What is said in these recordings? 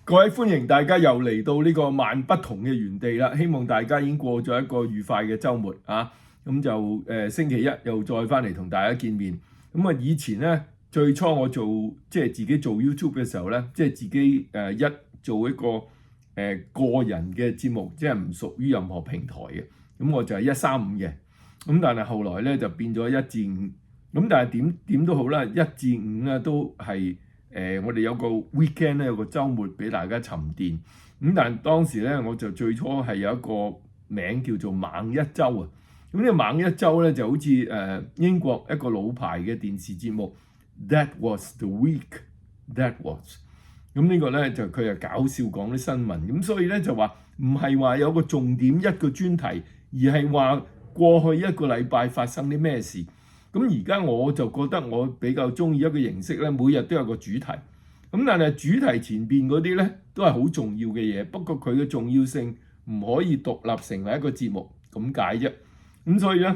各位歡迎大家又嚟到呢個萬不同嘅園地啦！希望大家已經過咗一個愉快嘅週末啊！咁就星期一又再翻嚟同大家見面。咁啊，以前咧最初我做自己做 YouTube 嘅時候咧，自己一做一個個人嘅節目，即係唔屬於任何平台嘅。咁我就係135嘅。咁但係後來咧就變咗1至5。咁但係點都好啦，1至5咧都係。我哋有個 weekend 咧，有個週末俾大家沉澱。咁但係當時咧，我就最初係有一個名叫做猛一週啊。咁呢個猛一週咧就好似英國一個老牌嘅電視節目 That Was the Week That Was。咁呢個咧就佢係搞笑講啲新聞。咁所以咧就話唔係話有個重點一個專題，而係話過去一個禮拜發生啲咩事。咁而家我就覺得我比較中意一個形式咧，每日都有個主題。咁但係主題前邊嗰啲咧都係好重要嘅嘢，不過佢嘅重要性唔可以獨立成為一個節目咁解啫。咁所以咧，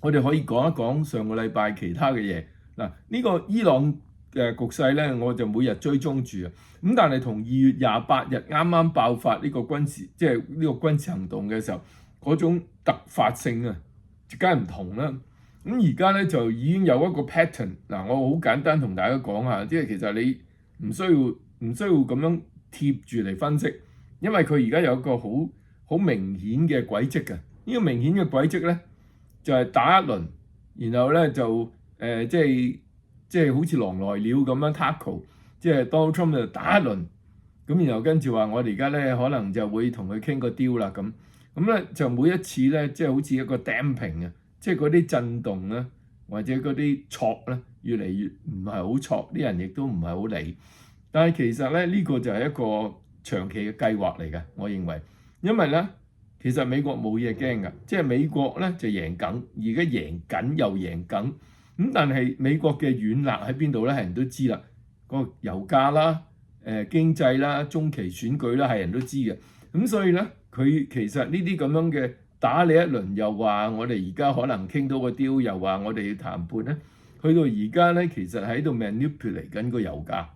我哋可以講一講上個禮拜其他嘅嘢。嗱，呢個伊朗嘅局勢咧，我就每日追蹤住啊。咁但係同2月28日啱啱爆發呢個軍事行動嘅時候，嗰種突發性啊，梗係唔同啦。咁而家咧就已經有一個 pattern 嗱，我好簡單同大家講下，即係其實你唔需要咁樣貼住嚟分析，因為佢而家有一個好明顯嘅軌跡嘅。呢個明顯嘅軌跡咧就係打一輪，然後咧就即係好似狼來了咁樣 tackle， 即係 Donald Trump 就打一輪，咁然後跟住話我哋而家咧可能就會同佢傾個 deal 啦咁咧就每一次咧即係好似一個 damping 啊。即係嗰啲震動咧，或者嗰啲挫咧，越嚟越唔係好挫，啲人亦都唔係好理。但係其實咧，呢個就係一個長期嘅計劃嚟嘅，我認為。因為咧，其實美國冇嘢驚㗎，即係美國咧就贏緊，而家贏緊又贏緊。咁但係美國嘅軟肋喺邊度咧？係人都知啦，個油價啦、經濟啦、中期選舉啦，係人都知嘅。咁所以咧，佢其實呢啲咁樣嘅。打你一輪又話我哋而家可能傾到個 deal，又話我哋要談判咧，去到而家咧其實喺度 manipulate 緊個油價，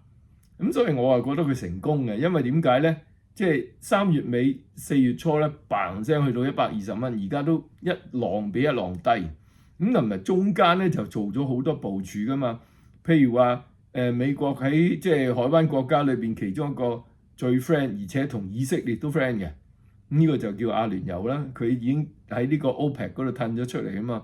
咁所以我係覺得佢成功嘅，因為點解咧？即係3月尾4月初咧嘭聲去到120蚊，而家都一浪比一浪低，咁同埋中間咧就做咗好多部署噶嘛，譬如話美國喺即係海灣國家裏邊其中一個最 friend，而且同以色列都 friend 嘅。呢個就叫阿聯酋啦，佢已經喺呢個 OPEC 嗰度褪咗出嚟啊嘛。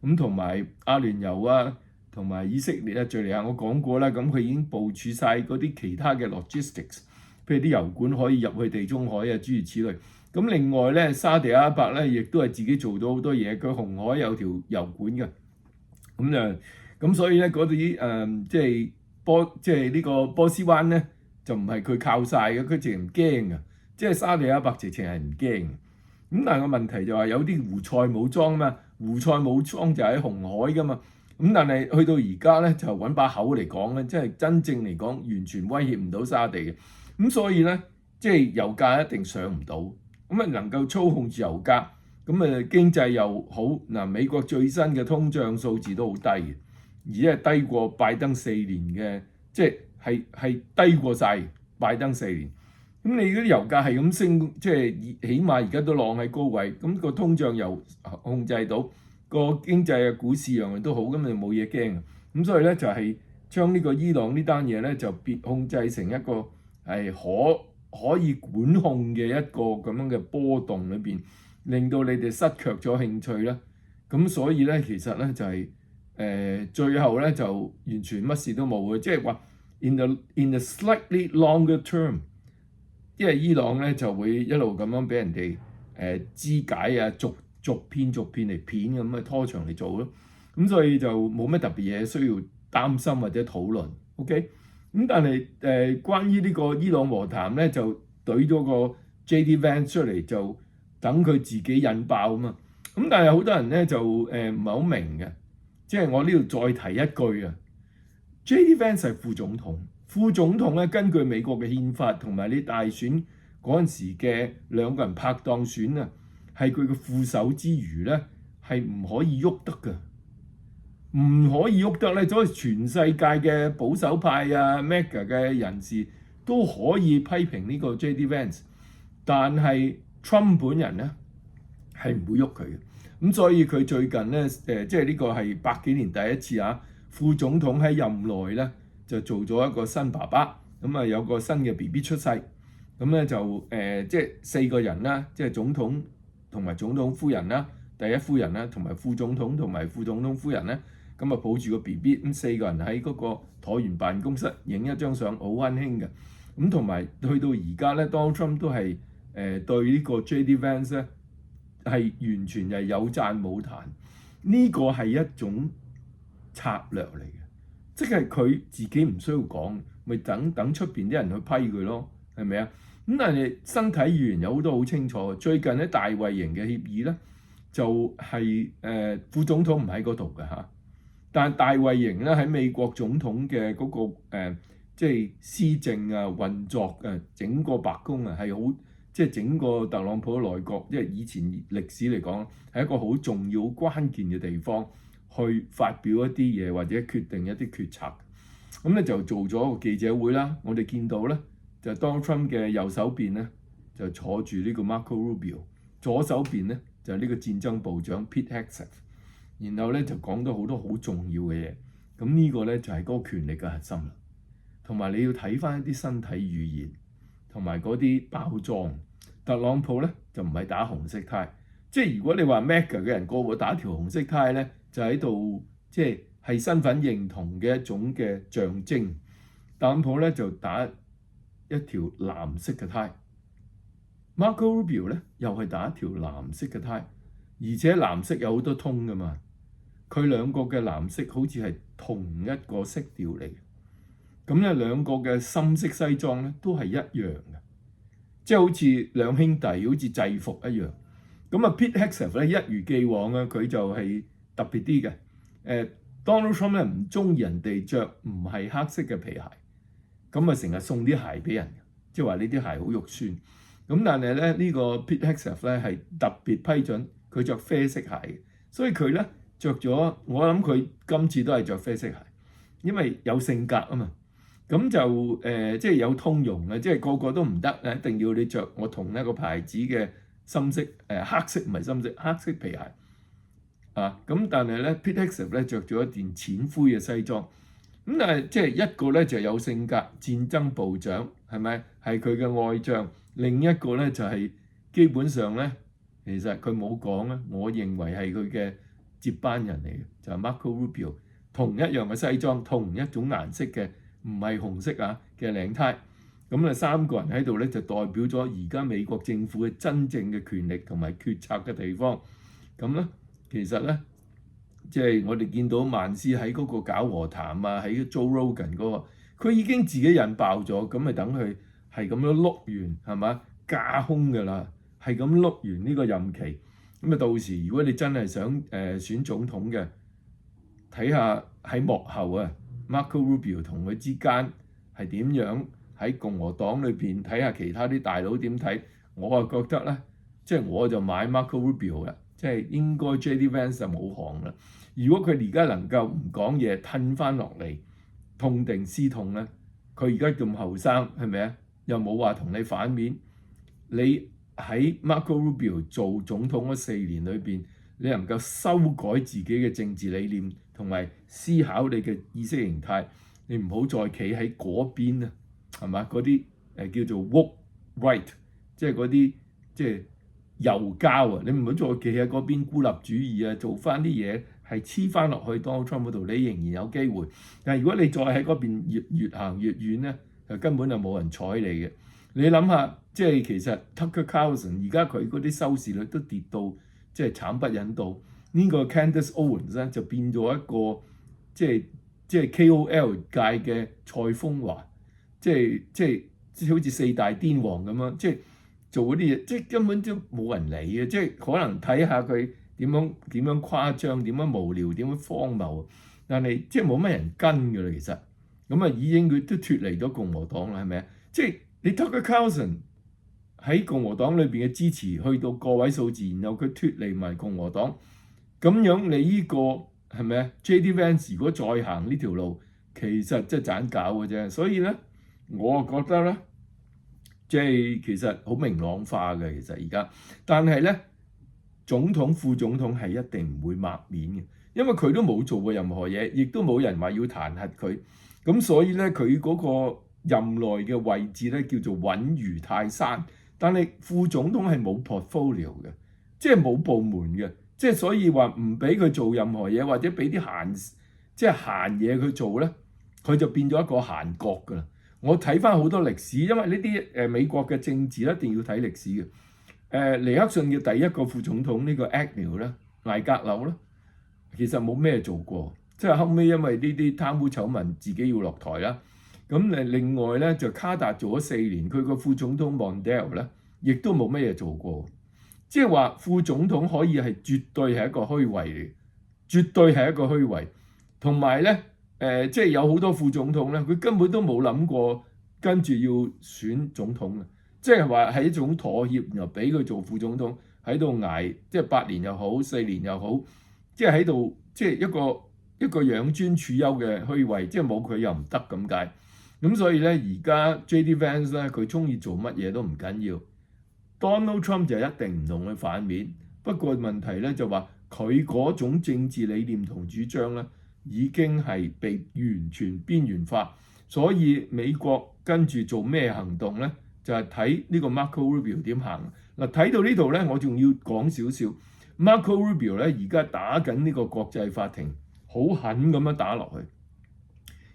咁同埋阿聯酋啊，同埋以色列啊、敍利亞，我講過啦。咁佢已經部署晒嗰啲其他嘅 logistics，譬如啲油管可以入去地中海啊，諸如此類。咁另外咧，沙地阿拉伯咧亦都係自己做咗好多嘢，佢紅海有條油管嘅。咁所以咧嗰啲即係呢個波斯灣咧，就唔係佢靠晒嘅，佢直情唔驚嘅。即係沙地阿拉伯直情係唔驚，咁但係個問題就係有啲胡塞武裝啊嘛，胡塞武裝就喺紅海噶嘛，咁但係去到而家咧就揾把口嚟講咧，即係真正嚟講完全威脅唔到沙地嘅，咁所以咧即係油價一定上唔到，咁啊能夠操控住油價，咁啊經濟又好嗱，美國最新嘅通脹數字都好低嘅，而且係低過拜登4年嘅，即係低過晒拜登4年。咁你嗰啲油價係咁升，即係起碼而家都晾喺高位，咁個通脹又控制到，個經濟啊、股市樣樣都好，咁就冇嘢驚。咁所以咧就係將呢個伊朗呢單嘢咧就別控制成一個係可以管控嘅一個咁樣嘅波動裏邊，令到你哋失卻咗興趣啦。咁所以咧其實咧就係最後咧就完全乜事都冇嘅，即係話 in the slightly longer term。因為伊朗咧就會一路咁樣俾人哋肢解啊，逐片嚟片咁啊拖長嚟做咯，咁所以就冇乜特別嘢需要擔心或者討論。OK， 咁但係關於呢個伊朗和談咧就懟咗個 JD Vance 出嚟，就等佢自己引爆啊嘛。咁但係好多人咧就唔係好明嘅，即係我呢度再提一句啊 J.D. Vance 係副總統，副總統咧根據美國嘅憲法同埋你大選嗰陣時嘅兩個人拍檔選啊，係佢嘅副手之餘咧係唔可以喐得㗎，唔可以喐得咧，所以全世界嘅保守派啊、MAGA 嘅人士都可以批評呢個 J.D. Vance， 但係 Trump 本人咧係唔會喐佢嘅。咁所以佢最近咧即係呢個係百幾年第一次啊，副總統喺任內咧就做咗一個新爸爸，咁啊有個新嘅 BB 出世，咁咧就即係4個人啦，即係總統同埋總統夫人啦、第一夫人啦，同埋副總統同埋副總統夫人咧，咁啊抱住個 BB，咁4個人喺嗰個橢圓辦公室影一張相，好溫馨嘅。咁同埋去到而家咧 ，Donald Trump 都係對呢個 J.D. Vance 咧係完全係有讚冇彈，呢個係一種策略嚟嘅，即係佢自己唔需要講，咪等出邊啲人去批佢咯，係咪啊？咁但係身體語言有好多好清楚。最近喺大衛營嘅協議咧，就係副總統唔喺嗰度嘅嚇，但係大衛營咧喺美國總統嘅嗰個即係施政啊、運作啊、整個白宮啊係好。即係整個特朗普內閣，即係以前歷史嚟講，係一個好重要、關鍵嘅地方，去發表一啲嘢或者決定一啲決策。咁咧就做咗個記者會啦。我哋見到咧，就 Donald Trump 嘅右手邊咧就坐住呢個 Marco Rubio， 左手邊咧就係呢個戰爭部長 Pete Hegseth。然後咧就講到好多好重要嘅嘢。咁呢個咧就係嗰個權力嘅核心啦。同埋你要睇翻一啲身體語言同埋嗰啲包裝。特朗普咧就唔係打紅色呔，即係如果你話 MAGA 嘅人個個打條紅色呔咧，就喺度即係身份認同嘅一種嘅象徵。特朗普咧就打一條藍色嘅呔 ，Marco Rubio 咧又係打一條藍色嘅呔，而且藍色有好多通㗎嘛，佢兩個嘅藍色好似係同一個色調嚟嘅，咁咧兩個嘅深色西裝咧都係一樣嘅。即係好似兩兄弟，好似制服一樣。咁啊 Pete Hegseth 咧一如既往啊，佢就係特別啲嘅。Donald Trump 咧唔中意人哋着唔係黑色嘅皮鞋，咁啊成日送啲鞋俾人，即係話呢啲鞋好肉酸。咁但係咧呢個 Pete Hegseth 咧係特別批准佢着啡色鞋，所以佢咧着咗，我諗佢今次都係着啡色鞋，因為有性格啊嘛。咁就即係有通用嘅，即係個個都唔得，一定要你着我同一個牌子嘅深色黑色唔係深色黑色皮鞋啊。咁但係咧 Pete Hegseth 咧着咗一件淺灰嘅西裝，咁但係即係一個咧就有性格戰爭部長係咪係佢嘅愛將，另一個咧就係基本上咧其實佢冇講咧，我認為係佢嘅接班人嚟嘅，就係 Marco Rubio， 同一樣嘅西裝，同一種顏色嘅。唔係紅色啊嘅領呔，咁啊3個人喺度咧就代表咗而家美國政府嘅真正嘅權力同埋決策嘅地方。咁咧其實咧即係我哋見到曼斯喺嗰個搞和談啊，喺 Joe Rogan 嗰個，佢已經自己引爆咗，咁咪等佢係咁樣碌完係嘛架空㗎啦，係咁碌完呢個任期。咁啊到時如果你真係想選總統嘅，睇下喺幕後啊。Marco Rubio 同佢之間係點樣喺共和黨裏邊睇下其他啲大佬點睇，我啊覺得咧，即係我就買 Marco Rubio 啦，即係應該 J.D. Vance 就冇行啦。如果佢而家能夠唔講嘢，褪翻落嚟，痛定思痛咧，佢而家咁後生係咪啊？又冇話同你反面，你喺 Marco Rubio 做總統嗰4年裏邊，你能夠修改自己嘅政治理念。同埋思考你嘅意識形態，你唔好再企喺嗰邊啊，係嘛？嗰啲叫做 woke right， 即係嗰啲即係右膠啊！你唔好再企喺嗰邊孤立主義啊，做翻啲嘢係黐翻落去 Donald Trump 嗰度，你仍然有機會。但係如果你再喺嗰邊越行越遠咧，就根本就冇人睬你嘅。你諗下，即係其實 Tucker Carlson 而家佢嗰啲收視率都跌到即係慘不忍睹。呢個 Candace Owens 咧就變咗一個即係 KOL 界嘅蔡楓華，即係好似4大癲王咁樣，即係做嗰啲嘢，即係根本都冇人理嘅，即係可能睇下佢點樣誇張、點樣無聊、點樣荒謬，但係即係冇乜人跟㗎啦，其實咁啊已經佢都脫離咗共和黨啦，係咪啊？即係你 Tucker Carlson 喺共和黨裏邊嘅支持去到個位數字，然後佢脫離埋共和黨，咁樣你呢個係咪啊？JD Vance 如果再行呢條路，其實即係盞搞嘅啫。所以咧，我覺得咧，即係其實好明朗化嘅。其實而家，但係咧，總統、副總統係一定唔會抹面嘅，因為佢都冇做過任何嘢，亦都冇人話要彈劾佢。咁所以咧，佢嗰個任內嘅位置咧叫做穩如泰山。但係副總統係冇 portfolio 嘅，即係冇部門嘅，即係所以話唔俾佢做任何嘢，或者俾啲即係閒嘢佢做咧，佢就變咗一個閒角㗎啦。我睇翻好多歷史，因為呢啲美國嘅政治一定要睇歷史嘅。尼克遜嘅第一個副總統呢個 Agnew 咧，艾格紐咧，其實冇咩做過，即係後尾因為呢啲貪污醜聞自己要落台啦。咁另外咧就卡達做咗4年，佢個副總統 Mondale 咧，亦都冇乜嘢做過。即係話副總統可以係絕對係一個虛位嚟，絕對係一個虛位。同埋咧即係有好多副總統咧，佢根本都冇諗過跟住要選總統嘅，即係話係一種妥協，然後俾佢做副總統喺度捱，即係8年又好4年又好，即係喺度即係一個養尊處優嘅虛位，即係冇佢又唔得咁解。咁所以咧，而家 JD Vance 咧，佢中意做乜嘢都唔緊要。Donald Trump 就一定唔同佢反面。不過問題咧就話佢嗰種政治理念同主張咧，已經係被完全邊緣化。所以美國跟住做咩行動咧，就係睇呢個 Marco Rubio 點行。嗱，睇到呢度咧，我仲要講少少。Marco Rubio 咧而家打緊呢個國際法庭，好狠咁樣打落去。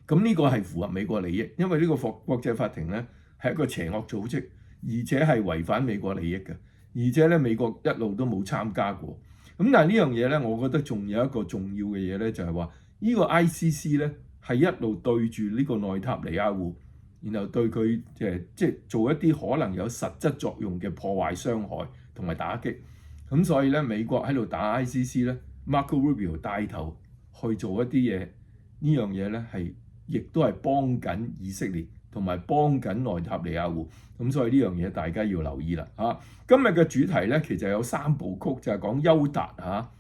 咁呢個係符合美國利益，因為呢個國際法庭咧係一個邪惡組織，而且係違反美國利益嘅，而且咧美國一路都冇參加過。咁但係呢樣嘢咧，我覺得仲有一個重要嘅嘢咧，就係話呢個 ICC 咧係一路對住呢個內塔尼亞胡，然後對佢即係做一啲可能有實質作用嘅破壞、傷害同埋打擊。咁所以咧，美國喺度打 ICC 咧 ，Marco Rubio 帶頭去做一啲嘢，呢樣嘢咧係亦都係幫緊以色列同埋幫緊內塔尼亞胡。咁所以呢樣嘢大家要留意啦嚇。今日嘅主題咧其實有3部曲，就係講邱達嚇，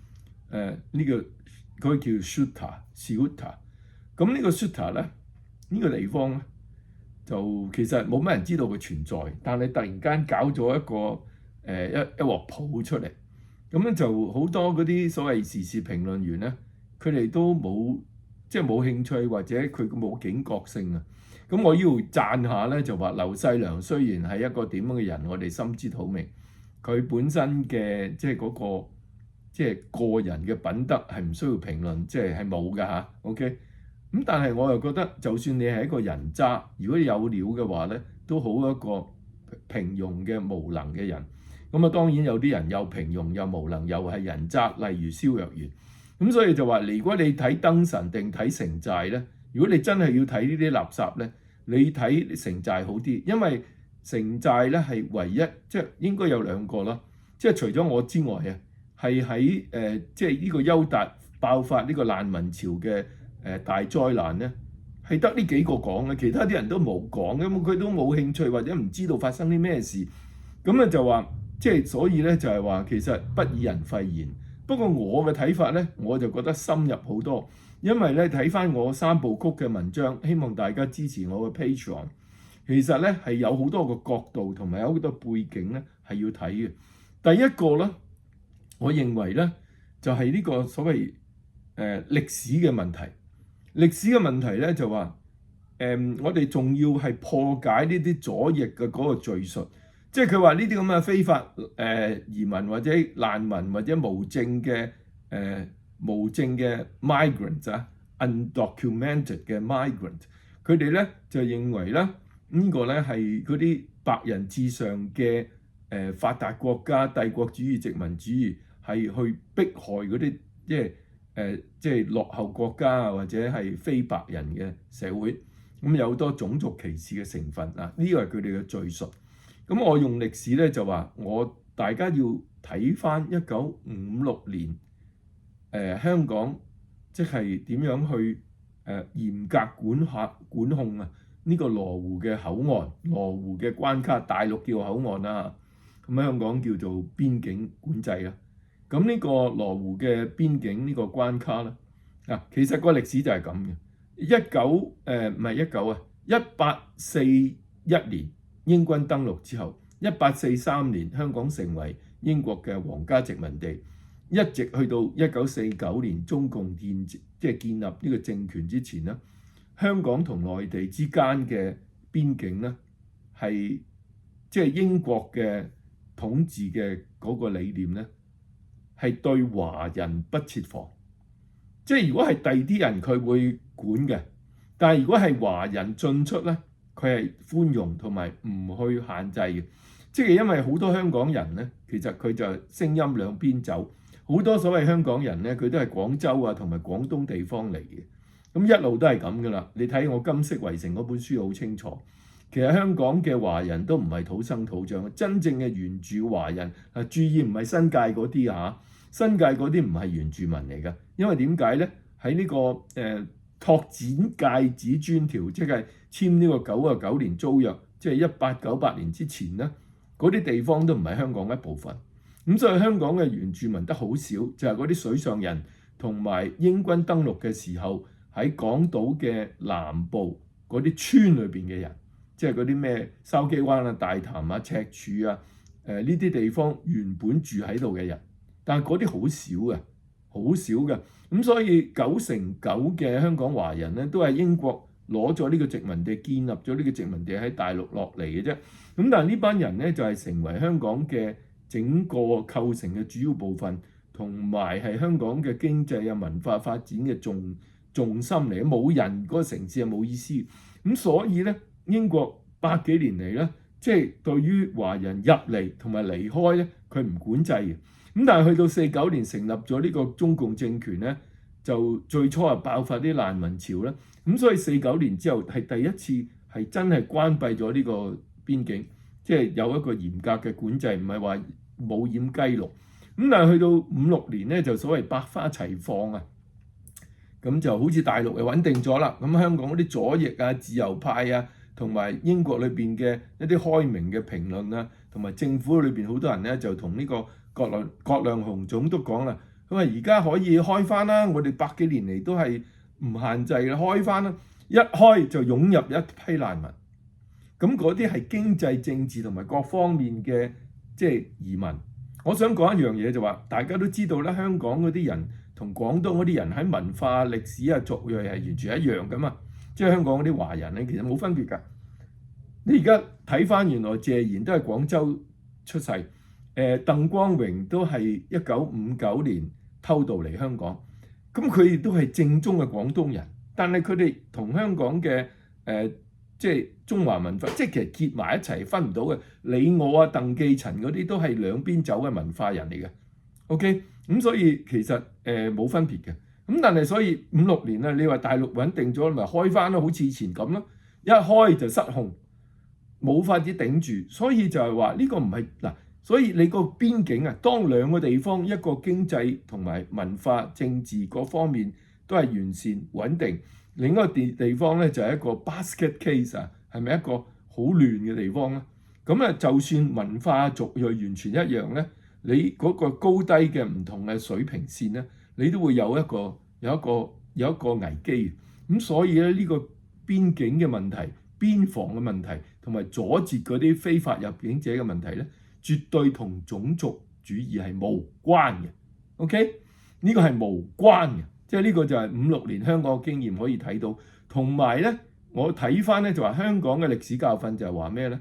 呢個佢叫 Shuta。咁呢個 Shuta 咧，呢個地方咧就其實冇乜人知道佢存在，但係突然間搞咗一個一鑊泡出嚟，咁咧就好多嗰啲所謂時事評論員咧，佢哋都冇興趣，或者佢冇警覺性啊。咁我要讚下咧，就話劉細良雖然係一個點樣嘅人，我哋心知肚明，佢本身嘅即係嗰個即係個人嘅品德係唔需要評論，即係冇㗎嚇。OK，咁但係我又覺得，就算你係一個人渣，如果你有料嘅話咧，都好一個平庸嘅無能嘅人。咁啊，當然有啲人又平庸又無能又係人渣，例如蕭若元。咁所以就話，如果你睇燈神定睇城寨咧，如果你真係要睇呢啲垃圾咧，你睇城寨好啲，因為城寨咧係唯一即係應該有2個啦，即係除咗我之外啊，係喺即係呢個邱達爆發呢個難民潮嘅大災難咧，係得呢幾個講嘅，其他啲人都冇講，咁佢都冇興趣或者唔知道發生啲咩事，咁啊就話即係所以咧就係話其實不以人廢言。不過我嘅睇法咧，我就覺得深入好多，因為咧睇翻我3部曲嘅文章，希望大家支持我嘅 Patreon。其實咧係有好多個角度同埋有好多背景咧係要睇嘅。第一個咧，我認為咧就係呢個所謂歷史嘅問題。歷史嘅問題咧就話我哋仲要係破解呢啲左翼嘅嗰個敘述。即係佢話呢啲咁嘅非法移民或者難民或者無證嘅migrant 啊 undocumented 嘅 migrant， 佢哋咧就認為咧呢個咧係嗰啲白人至上嘅發達國家帝國主義殖民主義係去迫害嗰啲即係落後國家啊或者係非白人嘅社會，咁有好多種族歧視嘅成分啊，呢個係佢哋嘅敘述。咁我用歷史咧就話大家要睇翻1956年香港即係點樣去嚴格管控呢個羅湖嘅口岸、羅湖嘅關卡，大陸叫口岸啦，咁喺香港叫做邊境管制啦。咁呢個羅湖嘅邊境呢個關卡咧，其實個歷史就係咁嘅。1841年英軍登陸之後，1843年香港成為英國嘅皇家殖民地，一直去到1949年中共建立呢個政權之前咧，香港同內地之間嘅邊境咧係英國嘅統治嘅嗰個理念咧，係對華人不設防。如果係第二啲人佢會管嘅，但係如果係華人進出咧，佢係寬容同埋唔去限制嘅。因為好多香港人咧，其實佢就聲音兩邊走，好多所謂香港人咧，佢都係廣州同埋廣東地方嚟嘅。咁一路都係咁噶啦。你睇我《金色圍城》嗰本書好清楚，其實香港嘅華人都唔係土生土長，真正嘅原住華人注意唔係新界嗰啲新界嗰啲唔係原住民嚟㗎。因為點解咧？喺呢個拓展界址專條，即係簽呢個99年租約，即係1898年之前咧，嗰啲地方都唔係香港一部分。咁所以香港嘅原住民得好少，就係嗰啲水上人同埋英軍登陸嘅時候喺港島嘅南部嗰啲村裏邊嘅人，即係嗰啲咩筲箕灣大潭赤柱呢啲地方原本住喺度嘅人，但係嗰啲好少嘅，好少嘅。咁所以9成9嘅香港華人咧，都係英國攞咗呢個殖民地，建立咗呢個殖民地喺大陸落嚟嘅啫。咁但係呢班人咧就係成為香港嘅整個構成嘅主要部分，同埋係香港嘅經濟文化發展嘅重心嚟。冇人嗰個城市係冇意思。咁所以咧，英國100幾年嚟咧，對於華人入嚟同埋離開咧，佢唔管制嘅。咁但係去到49年成立咗呢個中共政權咧，就最初爆發啲難民潮啦。咁所以49年之後係第一次係真係關閉咗呢個邊境，有一個嚴格嘅管制，唔係話冇掩雞籠。咁但係去到5、6年咧，就所謂百花齊放咁就好似大陸又穩定咗啦。咁香港嗰啲左翼自由派同埋英國裏邊嘅一啲開明嘅評論同埋政府裏邊好多人咧就同呢個葛量洪總督講啦，佢話而家可以開翻啦，我哋100幾年嚟都係唔限制啦，開翻啦，一開就湧入一批難民。咁嗰啲係經濟、政治同埋各方面嘅移民。我想講一樣嘢就話，大家都知道啦，香港嗰啲人同廣東嗰啲人喺文化、歷史族裔係完全一樣噶嘛。香港嗰啲華人咧，其實冇分別㗎。你而家睇翻原來謝賢都係廣州出世，鄧光榮都係1959年偷渡嚟香港，咁佢哋都係正宗嘅廣東人，但係佢哋同香港嘅中華文化其實結埋一齊分唔到嘅。你我鄧寄塵嗰啲都係兩邊走嘅文化人嚟嘅。OK， 咁所以其實冇分別嘅。咁但係所以5、6年你話大陸穩定咗，咪開翻咯，好似以前咁咯。一開就失控，冇法子頂住，所以就係話呢個唔係嗱。所以你個邊境當兩個地方，一個經濟同埋文化、政治各方面都係完善穩定，另一個地方咧就係一個 basket case 係咪一個好亂嘅地方咧？咁就算文化族裔完全一樣咧，你嗰個高低嘅唔同嘅水平線咧，你都會有一個危機。咁所以咧呢個邊境嘅問題、邊防嘅問題同埋阻截嗰啲非法入境者嘅問題咧，絕對同種族主義係無關嘅。OK， 呢個係無關嘅，呢個就係5、6年香港嘅經驗可以睇到。同埋咧，我睇翻咧就話香港嘅歷史教訓就係話咩咧？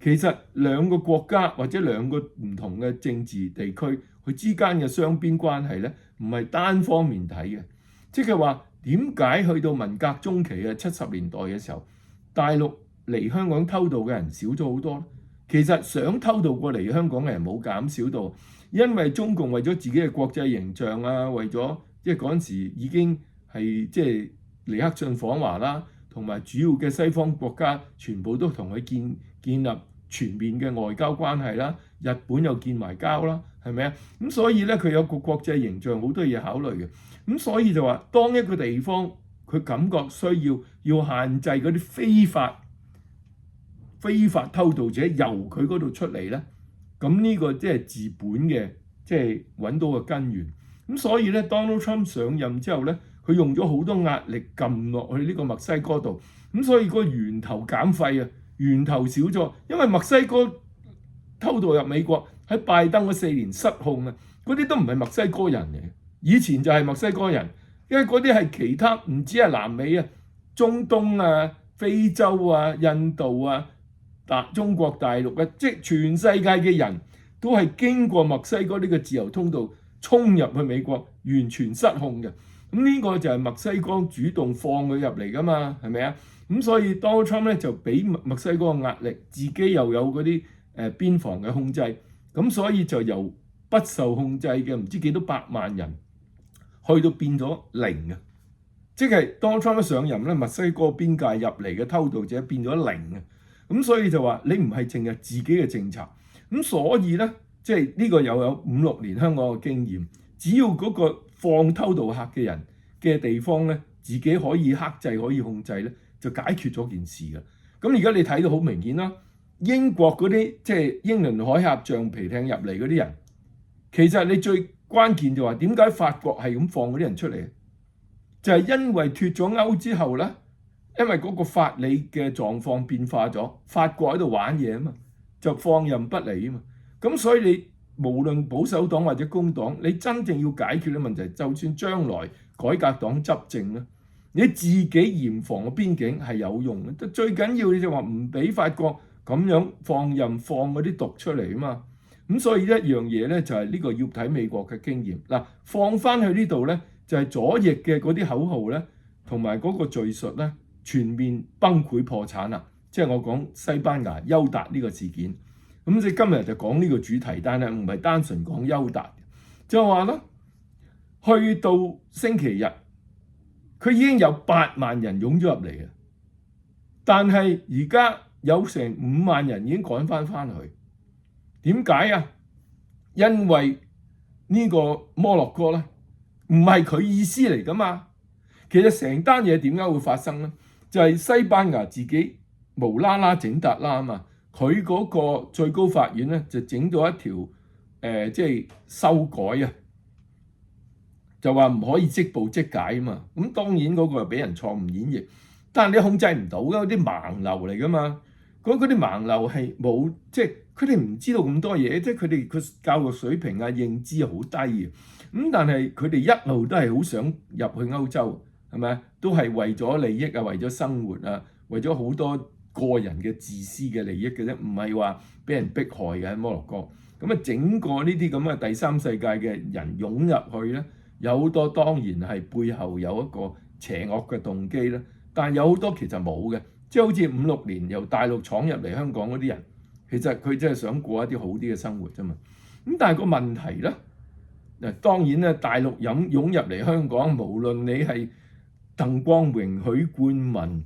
其實兩個國家或者兩個唔同嘅政治地區，佢之間嘅雙邊關係咧，唔係單方面睇嘅。即係話點解去到文革中期嘅70年代嘅時候，大陸嚟香港偷渡嘅人少咗好多咧？其實想偷渡過嚟香港嘅人冇減少到，因為中共為咗自己嘅國際形象為咗嗰陣時已經係尼克遜訪華啦，同埋主要嘅西方國家全部都同佢建立全面嘅外交關係啦，日本又建埋交啦，係咪啊？咁所以咧佢有個國際形象好多嘢考慮嘅，咁所以就話當一個地方佢佢感覺需要限制嗰啲非法偷渡者由佢嗰度出嚟咧，咁呢個即係治本嘅，即係揾到個根源。咁所以咧 Donald Trump 上任之後咧，佢用咗好多壓力撳落去呢個墨西哥度，咁所以個源頭減廢啊，源頭少咗，因為墨西哥偷渡入美國喺拜登嗰4年失控啊，嗰啲都唔係墨西哥人嚟嘅，以前就係墨西哥人，因為嗰啲係其他唔止係南美啊、中東啊、非洲啊、印度啊、中國大陸啊，即係全世界嘅人都係經過墨西哥呢個自由通道衝入去美國，完全失控嘅。咁呢個就係墨西哥主動放佢入嚟噶嘛，係咪啊？咁所以 Donald Trump 咧就俾墨西哥壓力，自己又有嗰啲邊防嘅控制，咁所以就由不受控制嘅唔知幾多百萬人，去到變咗零啊！即係 Donald Trump 一上任咧，墨西哥邊界入嚟嘅偷渡者變咗零啊！咁所以就話你唔係淨係自己嘅政策，咁所以咧即係呢個又有5-6年香港嘅經驗，只要嗰個放偷渡客嘅人嘅地方咧，自己可以克制可以控制咧，就解決咗件事㗎。咁而家你睇到好明顯啦，英國嗰啲即係英倫海峽橡皮艇入嚟嗰啲人，其實你最關鍵就話點解法國係咁放嗰啲人出嚟？就係因為脫咗歐之後咧，因為嗰個法理嘅狀況變化咗，法國喺度玩嘢啊嘛，就放任不理啊嘛。咁所以你無論保守黨或者工黨，你真正要解決嘅問題，就算將來改革黨執政咧，你自己嚴防個邊境係有用嘅。最緊要你就話唔俾法國咁樣放任放嗰啲毒出嚟啊嘛。咁所以一樣嘢咧，就係呢個要睇美國嘅經驗嗱，放翻去呢度咧，就係左翼嘅嗰啲口號咧，同埋嗰個敘述咧，全面崩潰破產啦。即係我講西班牙邱達呢個事件，咁即係今日就講呢個主題，但係唔係單純講邱達，就話咧，去到星期日，佢已經有8萬人湧咗入嚟嘅，但係而家有成5萬人已經趕翻去。點解啊？因為呢個摩洛哥咧，唔係佢意思嚟噶嘛。其實成單嘢點解會發生咧？就係西班牙自己無啦啦整達啦啊嘛。佢嗰個最高法院咧就整到一條即係修改啊，就話唔可以即捕即解啊嘛。咁當然嗰個係俾人錯誤演繹，但係你控制唔到㗎，啲盲流嚟噶嘛。嗰啲盲流係冇即係。佢哋唔知道咁多嘢，即係佢哋個教育水平啊、認知好低嘅。咁但係佢哋一路都係好想入去歐洲，係咪啊？都係為咗利益啊，為咗生活啊，為咗好多個人嘅自私嘅利益嘅啫，唔係話俾人迫害嘅喺摩洛哥。咁啊，整個呢啲咁嘅第三世界嘅人湧入去咧，有好多當然係背後有一個邪惡嘅動機啦。但係有好多其實冇嘅，即係好似5-6年由大陸闖入嚟香港嗰啲人。其實佢真係想過一啲好啲嘅生活啫嘛，咁但係個問題咧，嗱當然咧，大陸湧入嚟香港，無論你係鄧光榮、許冠文、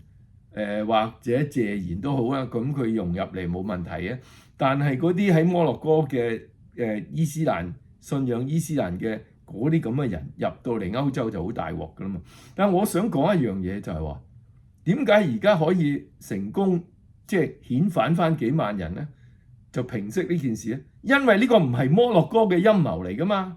或者謝賢都好啦，咁佢融入嚟冇問題嘅。但係嗰啲喺摩洛哥嘅伊斯蘭信仰伊斯蘭嘅嗰啲咁嘅人入到嚟歐洲就好大鑊噶啦嘛。但係我想講一樣嘢就係話，點解而家可以成功？即係遣返翻幾萬人咧，就平息呢件事咧。因為呢個唔係摩洛哥嘅陰謀嚟噶嘛。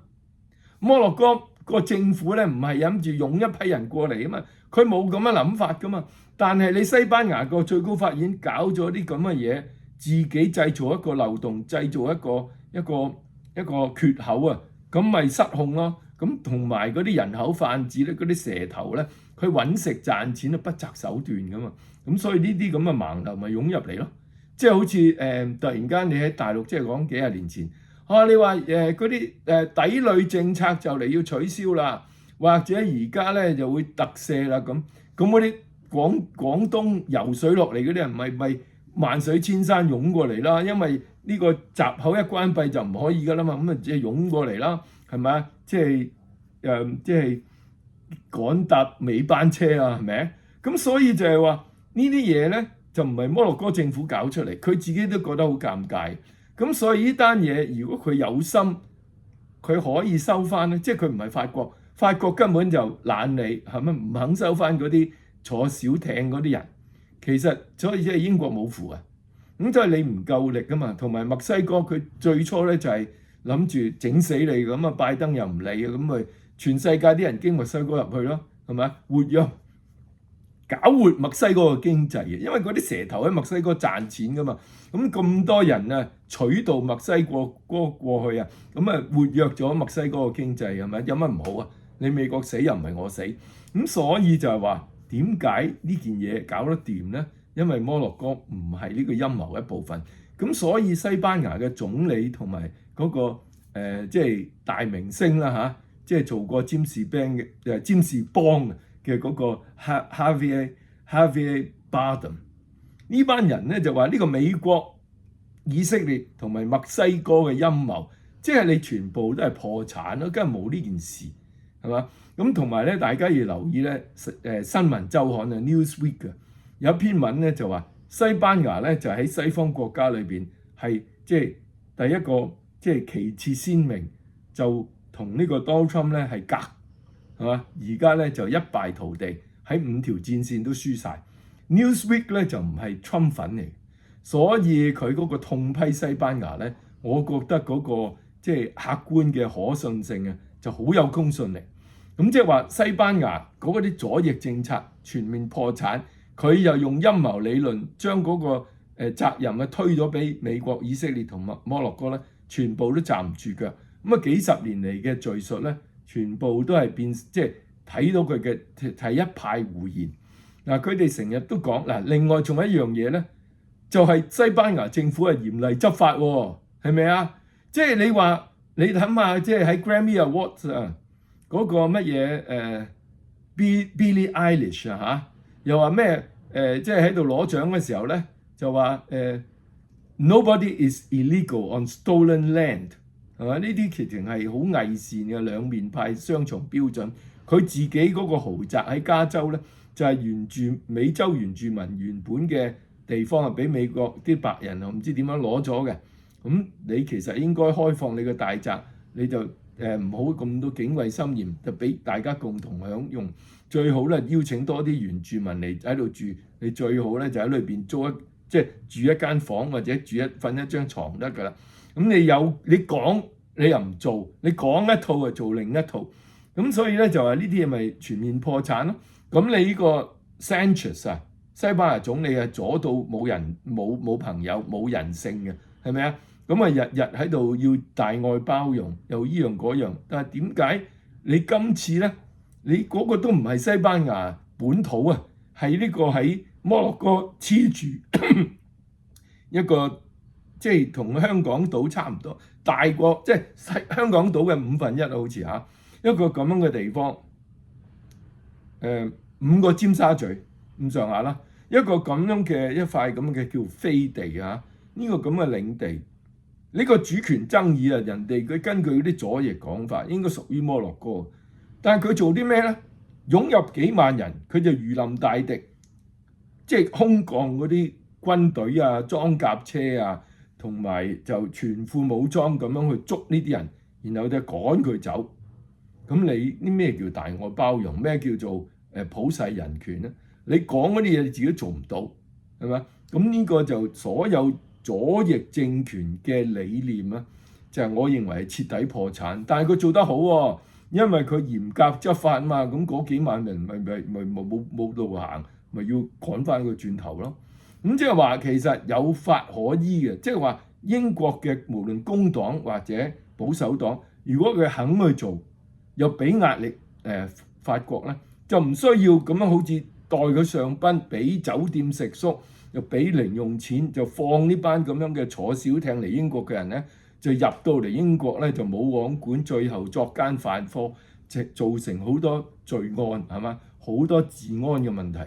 摩洛哥個政府咧唔係諗住湧一批人過嚟啊嘛，佢冇咁嘅諗法噶嘛。但係你西班牙個最高法院搞咗啲咁嘅嘢，自己製造一個漏洞，製造一個缺口啊，咁咪失控咯。咁同埋嗰啲人口販子咧，嗰啲蛇頭咧，佢揾食賺錢都不擇手段噶嘛。咁所以呢啲咁嘅盲流咪湧入嚟咯。即係好似突然間你喺大陸，即係講幾廿年前，你話嗰啲抵壘政策就嚟要取消啦，或者而家咧就會特赦啦咁嗰啲廣東游水落嚟嗰啲人咪萬水千山湧過嚟啦。因為呢個閘口一關閉就唔可以噶啦嘛，咁啊即係湧過嚟啦，係咪啊？即係趕搭尾班車啊，係咪？咁所以就係話呢啲嘢咧就唔係摩洛哥政府搞出嚟，佢自己都覺得好尷尬。咁所以呢單嘢如果佢有心，佢可以收翻咧，即係佢唔係法國法國根本就懶理，係咪唔肯收翻嗰啲坐小艇嗰啲人？其實所以即係英國冇符啊，咁即係你唔夠力噶嘛。同埋墨西哥佢最初咧就係諗住整死你咁啊，拜登又唔理啊，咁咪全世界啲人經墨西哥入去咯，係咪？搞活墨西哥嘅經濟嘅，因為嗰啲蛇頭喺墨西哥賺錢噶嘛。咁多人啊取道墨西哥過去啊，咁啊活躍咗墨西哥嘅經濟係咪？有乜唔好啊？你美國死又唔係我死，咁所以就係話點解呢件嘢搞得掂呢？因為摩洛哥唔係呢個陰謀一部分，咁所以西班牙嘅總理同埋嗰個即係大明星啦嚇，即係做過占士邦嘅嗰個 Javier Bardem 呢班人咧就話呢個美國、以色列同埋墨西哥嘅陰謀，即係你全部都係破產咯，梗係冇呢件事係嘛？咁同埋咧，大家要留意咧，新聞週刊啊 Newsweek 嘅有一篇文咧就話西班牙咧就喺西方國家裏邊係即係第一個即係旗幟鮮明，就同呢個 Donald Trump 咧係隔。係嘛？而家咧就一敗塗地，喺5條戰線都輸晒。Newsweek 咧就唔係 Trump 粉嚟，所以佢嗰個痛批西班牙咧，我覺得嗰個即係客觀嘅可信性啊，就好有公信力。咁即係話西班牙嗰啲左翼政策全面破產，佢又用陰謀理論將嗰個責任啊推咗俾美國、以色列同摩洛哥咧，全部都站唔住腳。咁啊幾十年嚟嘅敘述咧，全部都係變，即係睇到佢嘅係一派胡言。嗱，佢哋成日都講嗱，另外仲有一樣嘢咧，就係西班牙政府係嚴厲執法喎，係咪啊？即係你話你諗下，即係喺 Grammy Awards 啊嗰個乜嘢Billie Eilish 啊嚇，又話咩即係喺度攞獎嘅時候咧，就話Nobody is illegal on stolen land。係嘛？呢啲其實係好偽善嘅兩面派雙重標準。佢自己嗰個豪宅喺加州咧，就係美洲原住民原本嘅地方啊，俾美國啲白人啊唔知點樣攞咗嘅。咁你其實應該開放你個大宅，你就唔好咁多警衛森嚴，就俾大家共同享用。最好咧邀請多啲原住民嚟喺度住，你最好咧就喺裏邊即係住一間房或者瞓一張床得㗎啦。咁你講你又唔做，你講一套就做另一套，咁所以咧就話呢啲嘢咪全面破產咯。咁你呢個 Sanchez 啊，西班牙總理係左到冇人冇朋友冇人性嘅，係咪啊？咁啊日日喺度要大愛包容，又依樣嗰樣，但係點解你今次咧，你嗰個都唔係西班牙本土啊，係呢個喺摩洛哥黐住一個。即係同香港島差唔多大國，即係香港島嘅1/5好似嚇，一個咁樣嘅地方，5個尖沙咀咁上下啦，一個咁樣嘅一塊咁嘅叫飛地嚇，呢個咁嘅領地，呢個主權爭議啊，人哋佢根據嗰啲左翼講法，應該屬於摩洛哥，但係佢做啲咩咧？湧入幾萬人，佢就如臨大敵，即係空降嗰啲軍隊啊、裝甲車啊。同埋就全副武裝咁樣去捉呢啲人，然後就趕佢走。咁你啲咩叫大愛包容？咩叫做普世人權咧？你講嗰啲嘢你自己做唔到，係咪？咁呢個就所有左翼政權嘅理念啊，就係我認為係徹底破產。但係佢做得好喎，因為佢嚴格執法啊嘛。咁嗰幾萬人咪冇路行，咪要趕翻佢轉頭咯。咁即係話其實有法可依嘅，即係話英國嘅無論工黨或者保守黨，如果佢肯去做，又俾壓力法國咧，就唔需要咁樣好似代佢上賓，俾酒店食宿，又俾零用錢，就放呢班咁樣嘅坐小艇嚟英國嘅人咧，就入到嚟英國咧就冇網管，最後作奸犯科，就造成好多罪案係嘛，好多治安嘅問題。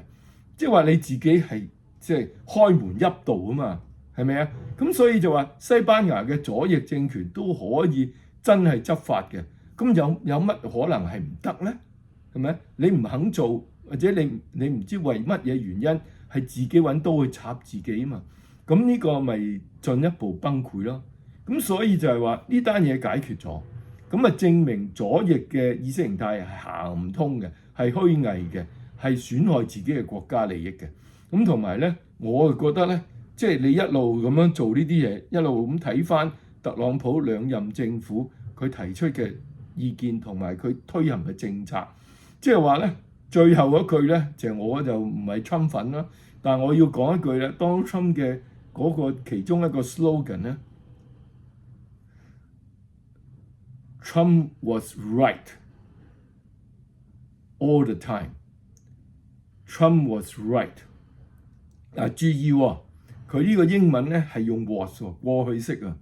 即係話你自己係。即係開門入道啊嘛，係咪啊？咁所以就話西班牙嘅左翼政權都可以真係執法嘅，咁有乜可能係唔得咧？係咪？你唔肯做，或者你唔知為乜嘢原因係自己揾刀去插自己啊嘛？咁呢個咪進一步崩潰咯。咁所以就係話呢單嘢解決咗，咁啊證明左翼嘅意識形態係行唔通嘅，係虛偽嘅，係損害自己嘅國家利益嘅。咁同埋咧，我就覺得咧，即係你一路咁樣做呢啲嘢，一路咁睇翻特朗普兩任政府佢提出嘅意見同埋佢推行嘅政策，即係話咧，最後一句咧我就唔係Trump粉啦，但係我要講一句咧，Donald Trump嘅嗰個其中一個 slogan 咧，Trump was right all the time. Trump was right。注意喎，佢呢個英文咧係用 was 過去式啊，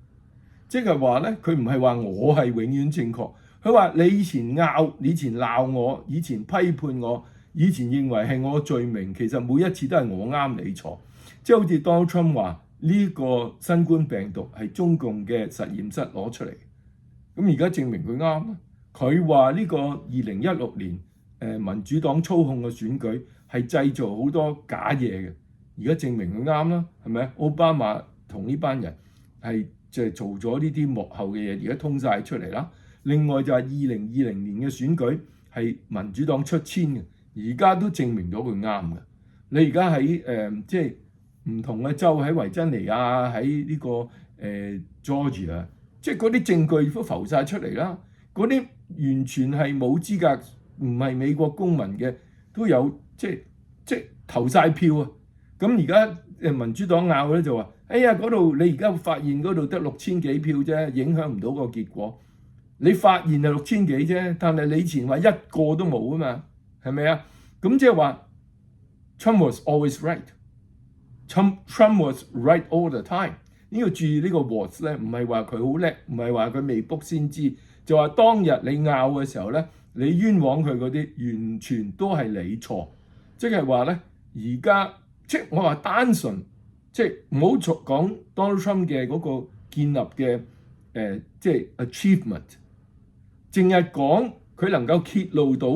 即係話咧，佢唔係話我係永遠正確，佢話你以前拗，以前鬧我，以前批判我，以前認為係我罪名，其實每一次都係我啱你錯。即係好似 Donald Trump 話呢個新冠病毒係中共嘅實驗室攞出嚟，咁而家證明佢啱啦。佢話呢個2016年民主黨操控嘅選舉係製造好多假嘢嘅。而家證明佢啱啦，係咪啊？奧巴馬同呢班人係就係做咗呢啲幕後嘅嘢，而家通晒出嚟啦。另外就係2020年嘅選舉係民主黨出千嘅，而家都證明咗佢啱嘅。你而家喺即係唔同嘅州，喺維珍尼亞，喺呢個Georgia， 即係嗰啲證據都浮晒出嚟啦。嗰啲完全係冇資格，唔係美國公民嘅都有，即係投晒票啊！咁而家民主黨拗咧就話：哎呀，嗰度你而家發現嗰度得6000幾票啫，影響唔到個結果。你發現係6000幾啫，但係你以前話一個都冇啊嘛，係咪啊？咁即係話 Trump was always right。Trump was right all the time。呢個注意呢個 was 咧，唔係話佢好叻，唔係話佢未卜先知，就話當日你拗嘅時候咧，你冤枉佢嗰啲，完全都係你錯。即係話咧，而家。即係我話單純，即係唔好講 Donald Trump 嘅嗰個建立嘅即係 achievement， 淨係講佢能夠揭露到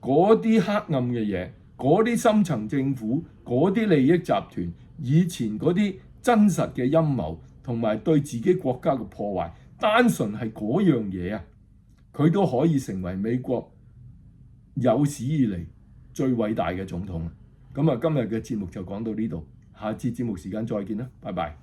嗰啲黑暗嘅嘢，嗰啲深層政府，嗰啲利益集團以前嗰啲真實嘅陰謀，同埋對自己國家嘅破壞，單純係嗰樣嘢啊，佢都可以成為美國有史以嚟最偉大嘅總統。咁啊，今日嘅節目就講到呢度，下次節目時間再見啦，拜拜。